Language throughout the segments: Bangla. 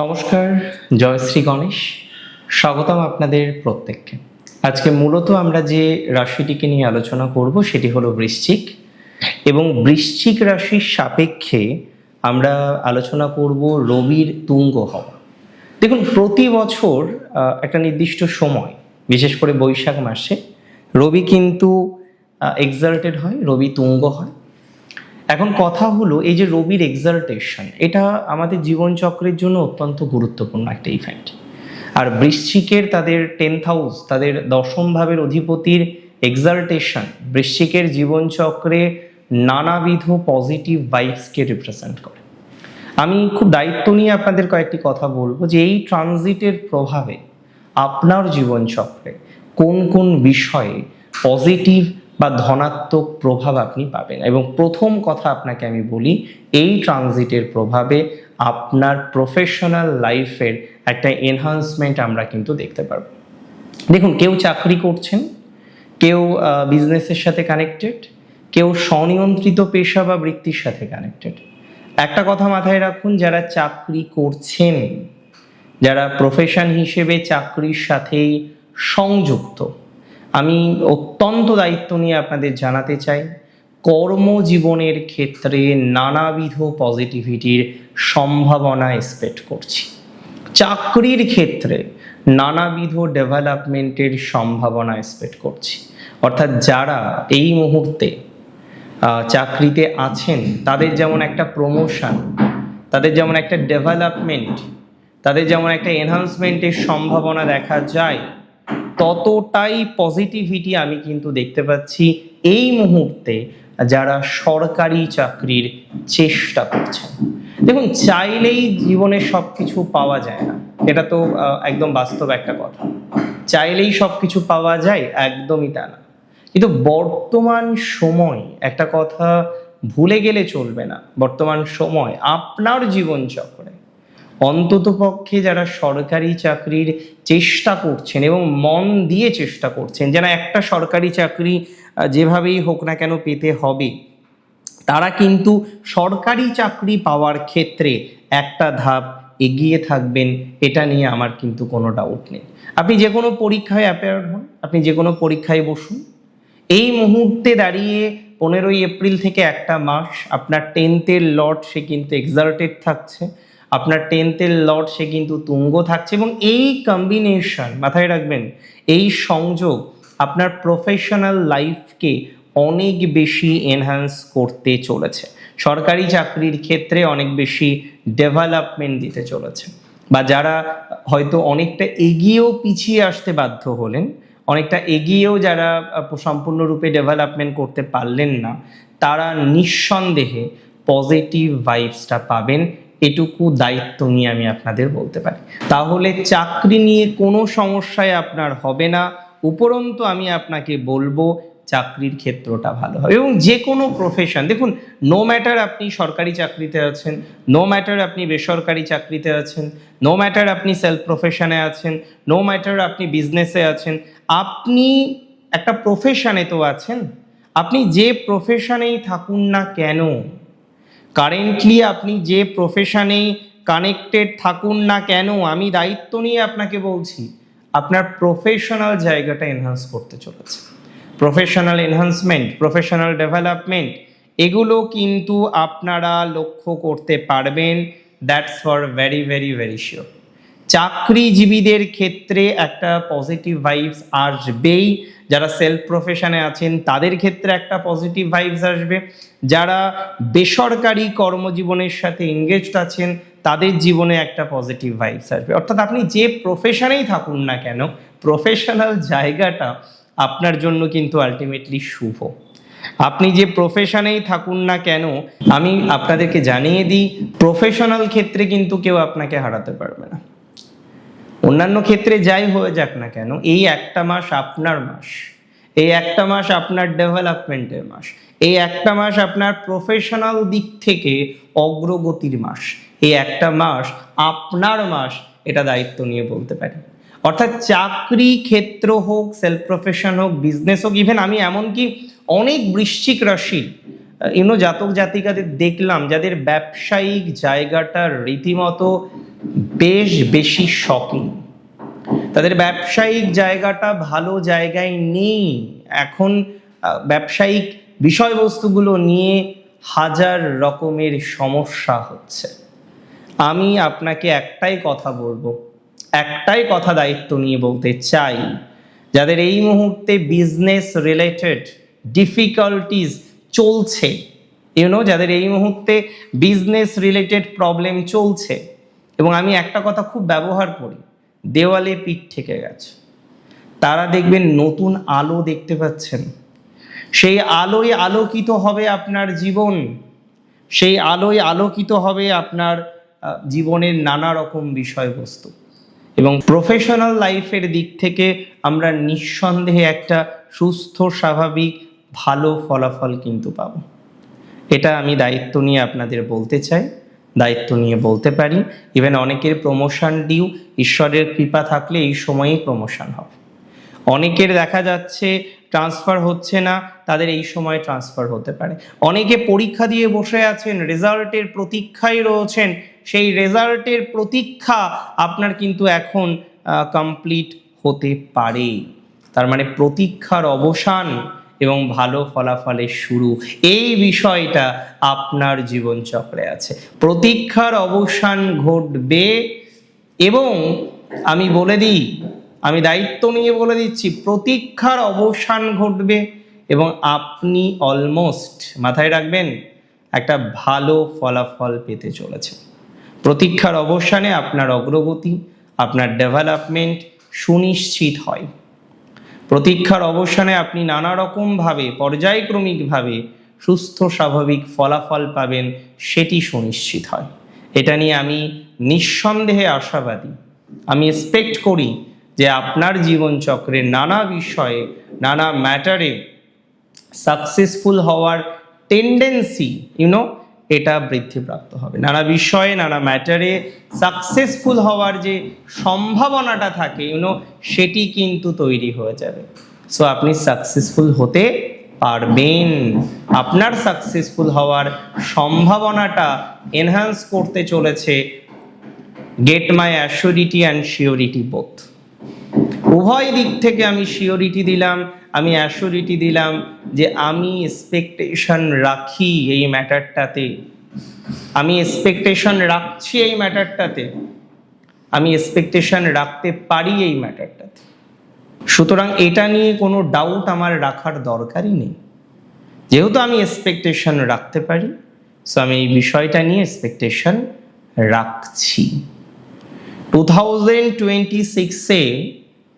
নমস্কার, জয় শ্রী গণেশ। স্বাগতম আপনাদের প্রত্যেককে। আজকে মূলত আমরা যে রাশিটিকে নিয়ে আলোচনা করব সেটি হলো বৃশ্চিক, এবং বৃশ্চিক রাশির সাপেক্ষে আমরা আলোচনা করব রবির তুঙ্গ হওয়া। দেখুন, প্রতি বছর একটা নির্দিষ্ট সময়, বিশেষ করে বৈশাখ মাসে রবি কিন্তু এক্সাল্টেড হয়, রবি তুঙ্গ হয়। এখন কথা হলো, এই যে রবির এক্সাল্টেশন, এটা আমাদের জীবনচক্রের জন্য অত্যন্ত গুরুত্বপূর্ণ একটা ইভেন্ট। আর বৃশ্চিকের তাদের 10th হাউস, তাদের দশম ভাবের অধিপতির এক্সাল্টেশন বৃশ্চিকের জীবনচক্রে নানাবিধ পজিটিভ ভাইবসকে রিপ্রেজেন্ট করে। আমি খুব দায়িত্ব নিয়ে আপনাদের কয়েকটি কথা বলবো যে এই ট্রানজিটের প্রভাবে আপনার জীবনচক্রে কোন কোন বিষয়ে পজিটিভ বা ধনাত্মক প্রভাব আপনি পাবেন। এবং প্রথম কথা আপনাকে আমি বলি, এই ট্রানজিটের প্রভাবে আপনার প্রফেশনাল লাইফের একটা এনহান্সমেন্ট আমরা কিন্তু দেখতে পারবো। দেখুন, কেউ চাকরি করছেন, কেউ বিজনেসের সাথে কানেক্টেড, কেউ স্বনিয়ন্ত্রিত পেশা বা বৃত্তির সাথে কানেক্টেড। একটা কথা মাথায় রাখুন, যারা চাকরি করছেন, যারা প্রফেশন হিসেবে চাকরির সাথেই সংযুক্ত, আমি অত্যন্ত দায়িত্ব নিয়ে আপনাদের জানাতে চাই, কর্মজীবনের ক্ষেত্রে নানাবিধ পজিটিভিটির সম্ভাবনা এক্সপেক্ট করছি। চাকরির ক্ষেত্রে নানাবিধ ডেভেলপমেন্টের সম্ভাবনা এক্সপেক্ট করছি। অর্থাৎ যারা এই মুহূর্তে চাকরিতে আছেন, তাদের যেমন একটা প্রমোশন, তাদের যেমন একটা ডেভেলপমেন্ট, তাদের যেমন একটা এনহান্সমেন্টের সম্ভাবনা দেখা যায়, ততটাই পজিটিভিটি আমি কিন্তু দেখতে পাচ্ছি এই মুহূর্তে যারা সরকারি চাকরির চেষ্টা করছেন। দেখুন, চাইলেই জীবনে সব কিছু পাওয়া যায় না, এটা তো একদম বাস্তব একটা কথা। চাইলেই সব কিছু পাওয়া যায়, একদমই তা না। কিন্তু বর্তমান সময় একটা কথা ভুলে গেলে চলবে না, বর্তমান সময় আপনার জীবনচক্রে অন্ততপক্ষে যারা সরকারি চাকরির চেষ্টা করছেন এবং মন দিয়ে চেষ্টা করছেন, যেন একটা সরকারি চাকরি যেভাবেই হোক না কেন পেতে হবে, তারা কিন্তু সরকারি চাকরি পাওয়ার ক্ষেত্রে একটা ধাপ এগিয়ে থাকবেন, এটা নিয়ে আমার কিন্তু কোনো ডাউট নেই। আপনি যে কোনো পরীক্ষায় অ্যাপিয়ার হন, আপনি যে কোনো পরীক্ষায় বসুন, এই মুহূর্তে দাঁড়িয়ে 15ই এপ্রিল থেকে একটা মাস আপনার 10th লর্ড সে কিন্তু এক্সাল্টেড থাকছে, আপনার 10th লর্ড সে কিন্তু তুঙ্গ থাকছে, এবং এই কম্বিনেশন মাথায় রাখবেন, এই সংযোগ আপনার প্রফেশনাল লাইফকে অনেক বেশি এনহ্যান্স করতে চলেছে, সরকারি চাকরির ক্ষেত্রে অনেক বেশি ডেভেলপমেন্ট দিতে চলেছে। বা যারা হয়তো অনেকটা এগিয়েও পিছিয়ে আসতে বাধ্য হলেন, অনেকটা এগিয়েও যারা সম্পূর্ণরূপে ডেভেলপমেন্ট করতে পারলেন না, তারা নিঃসন্দেহে পজিটিভ ভাইবসটা পাবেন, এটুকু দায়িত্ব নিয়ে আমি আপনাদের বলতে পারি। তাহলে চাকরি নিয়ে কোনো সমস্যায় আপনার হবে না, উপরন্তু আমি আপনাকে বলবো চাকরির ক্ষেত্রটা ভালো হবে। এবং যে কোনো প্রফেশন, দেখুন, নো ম্যাটার আপনি সরকারি চাকরিতে আছেন, নো ম্যাটার আপনি বেসরকারি চাকরিতে আছেন, নো ম্যাটার আপনি সেলফ প্রফেশনে আছেন, নো ম্যাটার আপনি বিজনেসে আছেন, আপনি একটা প্রফেশনে তো আছেন। আপনি যে প্রফেশনেই থাকুন না কেন, কারেন্টলি আপনি যে প্রফেশনেই কানেক্টেড থাকুন না কেন, আমি দায়িত্ব নিয়ে আপনাকে বলছি, আপনার প্রফেশনাল জায়গাটা এনহান্স করতে চলেছে। প্রফেশনাল এনহান্সমেন্ট, প্রফেশনাল ডেভেলপমেন্ট, এগুলো কিন্তু আপনারা লক্ষ্য করতে পারবেন। That's for very very very sure. চাকরিজীবীদের ক্ষেত্রে একটা পজিটিভ ভাইবস আসবেই, যারা সেলফ প্রফেশনে আছেন তাদের ক্ষেত্রে একটা পজিটিভ ভাইবস আসবে, যারা বেসরকারি কর্মজীবনের সাথে এঙ্গেজড আছেন তাদের জীবনে একটা পজিটিভ ভাইবস আসবে। অর্থাৎ আপনি যে প্রফেশনেই থাকুন না কেন, প্রফেশনাল জায়গাটা আপনার জন্য কিন্তু আলটিমেটলি শুভ। আপনি যে প্রফেশনেই থাকুন না কেন, আমি আপনাদেরকে জানিয়ে দিই, প্রফেশনাল ক্ষেত্রে কিন্তু কেউ আপনাকে হারাতে পারবে না। অন্যান্য ক্ষেত্রে যাই হয়ে যাক না কেন, এই একটা মাস আপনার মাস, এই একটা মাস আপনার ডেভেলপমেন্টের মাস, এই একটা মাস আপনার প্রফেশনাল দিক থেকে অগ্রগতির মাস, এই একটা মাস আপনার মাস, এটা দায়িত্ব নিয়ে বলতে পারি। অর্থাৎ চাকরি ক্ষেত্র হোক, সেলফ প্রফেশন হোক, বিজনেস হোক, ইভেন আমি এমনকি অনেক বৃশ্চিক রাশি জাতক জাতিকাদের দেখলাম যাদের ব্যবসায়িক জায়গাটা রীতিমতো বেশ বেশি শকিং। তাদের ব্যবসায়িক জায়গাটা ভালো জায়গায় নেই। এখন ব্যবসায়িক বিষয়বস্তুগুলো নিয়ে হাজার রকমের সমস্যা হচ্ছে। আমি আপনাকে একটাই কথা বলবো, একটাই কথা দায়িত্ব নিয়ে বলতে চাই, যাদের এই মুহূর্তে বিজনেস রিলেটেড ডিফিকাল্টিজ চলছে, যাদের এই মুহূর্তে বিজনেস রিলেটেড প্রবলেম চলছে, এবং আমি একটা কথা খুব ব্যবহার করি, দেওয়ালে পিঠ ঠেকে গেছে, তারা দেখবেন নতুন আলো দেখতে পাচ্ছেন। সেই আলোয় আলোকিত হবে আপনার জীবন, সেই আলোয় আলোকিত হবে আপনার জীবনের নানা রকম বিষয়বস্তু, এবং প্রফেশনাল লাইফের দিক থেকে আমরা নিঃসন্দেহে একটা সুস্থ স্বাভাবিক ভালো ফলাফল কিন্তু পাব। এটা আমি দায়িত্ব নিয়ে আপনাদের বলতে চাই, দায়িত্ব নিয়ে বলতে পারি। ইভেন অনেকের প্রমোশন ডিউ, ঈশ্বরের কৃপা থাকলে এই সময়েই প্রমোশন হবে। অনেকের দেখা যাচ্ছে ট্রান্সফার হচ্ছে না, তাদের এই সময় ট্রান্সফার হতে পারে। অনেকে পরীক্ষা দিয়ে বসে আছেন, রেজাল্টের প্রতীক্ষায় রয়েছেন, সেই রেজাল্টের প্রতীক্ষা আপনার কিন্তু এখন কমপ্লিট হতে পারে। তার মানে প্রতীক্ষার অবসান এবং ভালো ফলাফলের শুরু, এই বিষয়টা আপনার জীবনচক্রে আছে। প্রতীক্ষার অবসান ঘটবে, এবং আমি বলে দিই, আমি দায়িত্ব নিয়ে বলে দিচ্ছি, প্রতীক্ষার অবসান ঘটবে এবং আপনি অলমোস্ট মাথায় রাখবেন একটা ভালো ফলাফল পেতে চলেছেন। প্রতীক্ষার অবসানে আপনার অগ্রগতি, আপনার ডেভেলপমেন্ট সুনিশ্চিত হয়। প্রতীক্ষার অবসানে আপনি নানা রকমভাবে পর্যায়ক্রমিকভাবে সুস্থ স্বাভাবিক ফলাফল পাবেন, সেটি সুনিশ্চিত হয়। এটা নিয়ে আমি নিঃসন্দেহে আশাবাদী। আমি এক্সপেক্ট করি যে আপনার জীবনচক্রের নানা বিষয়ে, নানা ম্যাটারে সাকসেসফুল হওয়ার টেন্ডেন্সি এটা বৃদ্ধিপ্রাপ্ত হবে। নানা বিষয়ে, নানা ম্যাটারে সাকসেসফুল হওয়ার যে সম্ভাবনাটা থাকে সেটি কিন্তু তৈরি হয়ে যাবে। সো আপনি সাকসেসফুল হতে পারবেন। আপনার সাকসেসফুল হওয়ার সম্ভাবনাটা এনহ্যান্স করতে চলেছে get my assurity and surety both. উভয় দিক থেকে আমি শিওরিটি দিলাম, আমি অ্যাসিওরিটি দিলাম যে আমি এক্সপেকটেশন রাখি এই ম্যাটারটাতে, আমি এক্সপেকটেশন রাখছি এই ম্যাটারটাতে, আমি এক্সপেকটেশন রাখতে পারি এই ম্যাটারটাতে। সুতরাং এটা নিয়ে কোনো ডাউট আমার রাখার দরকারই নেই। যেহেতু আমি এক্সপেকটেশন রাখতে পারি, সো আমি এই বিষয়টা নিয়ে এক্সপেকটেশন রাখছি। 2026-এ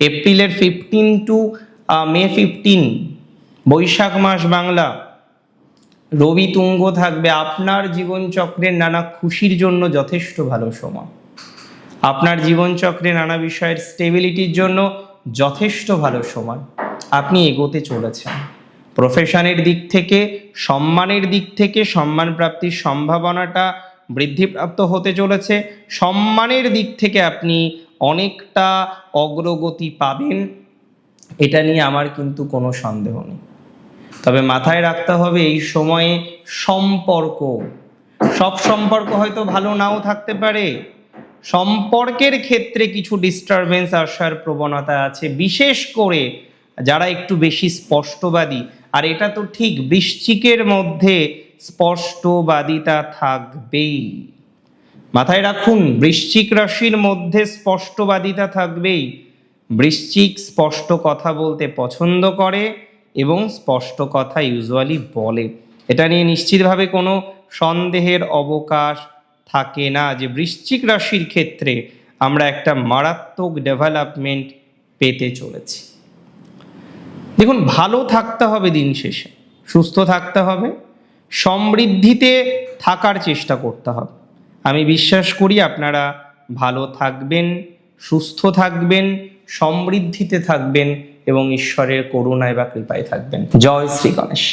এপ্রিলের 15 টু মে 15, বৈশাখ মাস বাংলা, রবি তুঙ্গ থাকবে। আপনার জীবনচক্রের নানা খুশির জন্য যথেষ্ট ভালো সময়, আপনার জীবনচক্রে নানা বিষয়ের স্টেবিলিটির জন্য যথেষ্ট ভালো সময়। আপনি এগোতে চলেছেন প্রফেশনের দিক থেকে, সম্মানের দিক থেকে, সম্মান প্রাপ্তির সম্ভাবনাটা বৃদ্ধিপ্রাপ্ত হতে চলেছে। সম্মানের দিক থেকে আপনি অনেকটা অগ্রগতি পাবেন, এটা নিয়ে আমার কিন্তু কোনো সন্দেহ নেই। তবে মাথায় রাখতে হবে এই সময়ে সম্পর্ক, সব সম্পর্ক হয়তো ভালো নাও থাকতে পারে, সম্পর্কের ক্ষেত্রে কিছু ডিস্টারবেন্স আসার প্রবণতা আছে, বিশেষ করে যারা একটু বেশি স্পষ্টবাদী। আর এটা তো ঠিক, বৃশ্চিকের মধ্যে স্পষ্টবাদিতা থাকবেই। মাথায় রাখুন, বৃশ্চিক রাশির মধ্যে স্পষ্টবাদিতা থাকবেই। বৃশ্চিক স্পষ্ট কথা বলতে পছন্দ করে এবং স্পষ্ট কথা ইউজুয়ালি বলে। এটা নিয়ে নিশ্চিতভাবে কোনো সন্দেহের অবকাশ থাকে না যে বৃশ্চিক রাশির ক্ষেত্রে আমরা একটা মারাত্মক ডেভেলপমেন্ট পেতে চলেছি। দেখুন, ভালো থাকতে হবে, দিন শেষে সুস্থ থাকতে হবে, সমৃদ্ধিতে থাকার চেষ্টা করতে হবে। আমি বিশ্বাস করি আপনারা ভালো থাকবেন, সুস্থ থাকবেন, সমৃদ্ধিতে থাকবেন এবং ঈশ্বরের করুণায় বা কৃপায় থাকবেন। জয় শ্রী গণেশ।